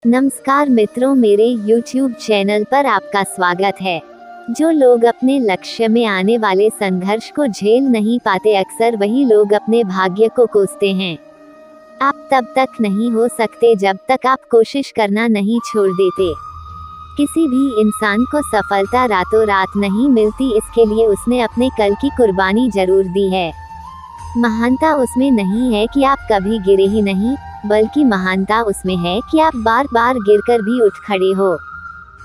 नमस्कार मित्रों, मेरे YouTube चैनल पर आपका स्वागत है। जो लोग अपने लक्ष्य में आने वाले संघर्ष को झेल नहीं पाते, अक्सर वही लोग अपने भाग्य को कोसते हैं। आप तब तक नहीं हो सकते जब तक आप कोशिश करना नहीं छोड़ देते। किसी भी इंसान को सफलता रातों रात नहीं मिलती, इसके लिए उसने अपने कल की कुर्बानी जरूर दी है। महानता उसमें नहीं है कि आप कभी गिरे ही नहीं, बल्कि महानता उसमें है कि आप बार बार गिरकर भी उठ खड़े हो।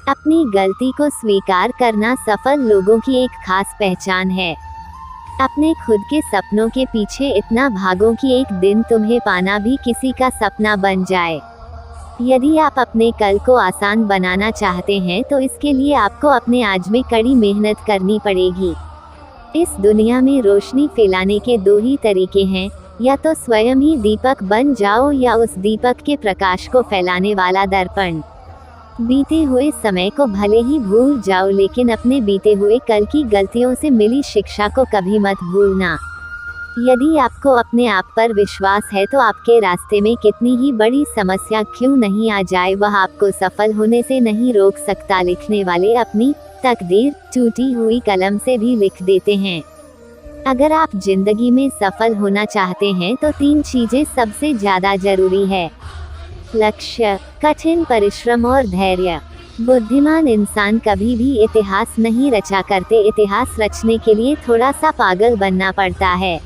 अपनी गलती को स्वीकार करना सफल लोगों की एक खास पहचान है। अपने खुद के सपनों के पीछे इतना भागो कि एक दिन तुम्हें पाना भी किसी का सपना बन जाए। यदि आप अपने कल को आसान बनाना चाहते हैं तो इसके लिए आपको अपने आज में कड़ी मेहनत करनी पड़ेगी। इस दुनिया में रोशनी फैलाने के दो ही तरीके हैं, या तो स्वयं ही दीपक बन जाओ या उस दीपक के प्रकाश को फैलाने वाला दर्पण। बीते हुए समय को भले ही भूल जाओ, लेकिन अपने बीते हुए कल की गलतियों से मिली शिक्षा को कभी मत भूलना। यदि आपको अपने आप पर विश्वास है तो आपके रास्ते में कितनी ही बड़ी समस्या क्यों नहीं आ जाए, वह आपको सफल होने से नहीं रोक सकता। लिखने वाले अपनी तकदीर टूटी हुई कलम से भी लिख देते हैं। अगर आप जिंदगी में सफल होना चाहते हैं तो 3 चीजें सबसे ज्यादा जरूरी है: लक्ष्य, कठिन परिश्रम और धैर्य। बुद्धिमान इंसान कभी भी इतिहास नहीं रचा करते, इतिहास रचने के लिए थोड़ा सा पागल बनना पड़ता है।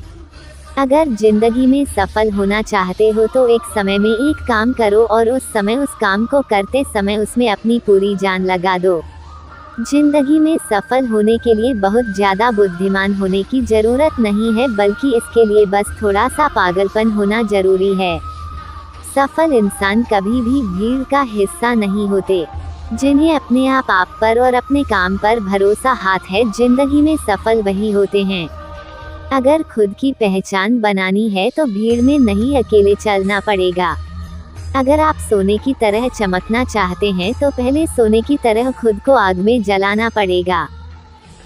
अगर जिंदगी में सफल होना चाहते हो तो एक समय में एक काम करो और उस काम को करते समय उसमें अपनी पूरी जान लगा दो। जिंदगी में सफल होने के लिए बहुत ज्यादा बुद्धिमान होने की जरूरत नहीं है, बल्कि इसके लिए बस थोड़ा सा पागलपन होना जरूरी है। सफल इंसान कभी भी भीड़ का हिस्सा नहीं होते। जिन्हें अपने आप पर और अपने काम पर भरोसा हाथ है, जिंदगी में सफल वही होते हैं। अगर खुद की पहचान बनानी है तो भीड़ में नहीं, अकेले चलना पड़ेगा। अगर आप सोने की तरह चमकना चाहते हैं तो पहले सोने की तरह खुद को आग में जलाना पड़ेगा।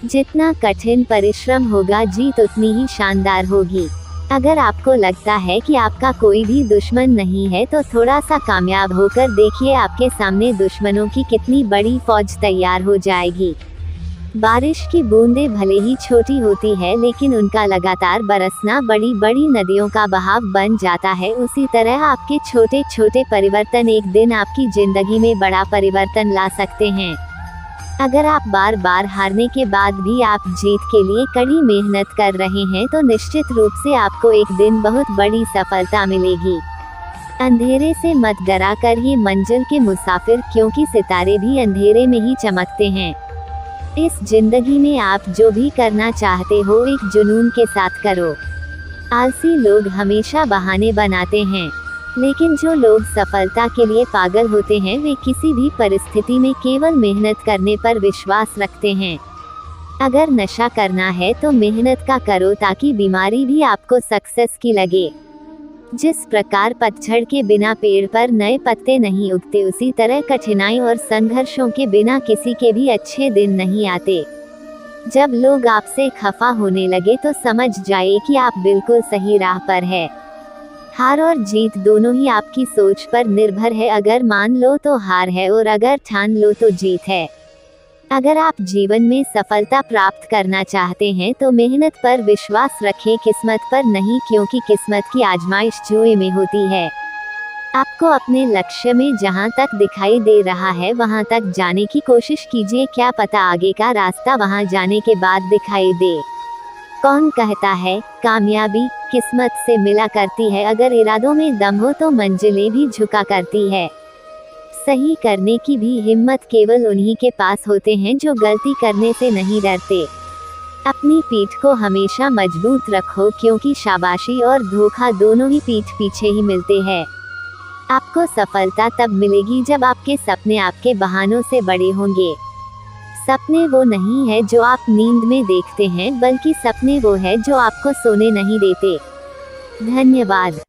जितना कठिन परिश्रम होगा, जीत उतनी ही शानदार होगी। अगर आपको लगता है कि आपका कोई भी दुश्मन नहीं है तो थोड़ा सा कामयाब होकर देखिए, आपके सामने दुश्मनों की कितनी बड़ी फौज तैयार हो जाएगी। बारिश की बूंदें भले ही छोटी होती है, लेकिन उनका लगातार बरसना बड़ी बड़ी नदियों का बहाव बन जाता है। उसी तरह आपके छोटे छोटे परिवर्तन एक दिन आपकी जिंदगी में बड़ा परिवर्तन ला सकते हैं। अगर आप बार बार हारने के बाद भी आप जीत के लिए कड़ी मेहनत कर रहे हैं तो निश्चित रूप से आपको एक दिन बहुत बड़ी सफलता मिलेगी। अंधेरे से मत डरा कर ही मंजिल के मुसाफिर, क्योंकि सितारे भी अंधेरे में ही चमकते हैं। इस जिंदगी में आप जो भी करना चाहते हो एक जुनून के साथ करो। आलसी लोग हमेशा बहाने बनाते हैं, लेकिन जो लोग सफलता के लिए पागल होते हैं वे किसी भी परिस्थिति में केवल मेहनत करने पर विश्वास रखते हैं। अगर नशा करना है तो मेहनत का करो, ताकि बीमारी भी आपको सक्सेस की लगे। जिस प्रकार पतझड़ के बिना पेड़ पर नए पत्ते नहीं उगते, उसी तरह कठिनाई और संघर्षों के बिना किसी के भी अच्छे दिन नहीं आते। जब लोग आपसे खफा होने लगे तो समझ जाए कि आप बिल्कुल सही राह पर है। हार और जीत दोनों ही आपकी सोच पर निर्भर है। अगर मान लो तो हार है और अगर ठान लो तो जीत है। अगर आप जीवन में सफलता प्राप्त करना चाहते हैं तो मेहनत पर विश्वास रखें, किस्मत पर नहीं, क्योंकि किस्मत की आजमाइश जुए में होती है। आपको अपने लक्ष्य में जहां तक दिखाई दे रहा है वहां तक जाने की कोशिश कीजिए, क्या पता आगे का रास्ता वहां जाने के बाद दिखाई दे। कौन कहता है कामयाबी किस्मत से मिला करती है? अगर इरादों में दम हो तो मंजिलें भी झुका करती है। सही करने की भी हिम्मत केवल उन्हीं के पास होते हैं जो गलती करने से नहीं डरते। अपनी पीठ को हमेशा मजबूत रखो, क्योंकि शाबाशी और धोखा दोनों ही पीठ पीछे ही मिलते हैं। आपको सफलता तब मिलेगी जब आपके सपने आपके बहानों से बड़े होंगे। सपने वो नहीं है जो आप नींद में देखते हैं, बल्कि सपने वो है जो आपको सोने नहीं देते। धन्यवाद।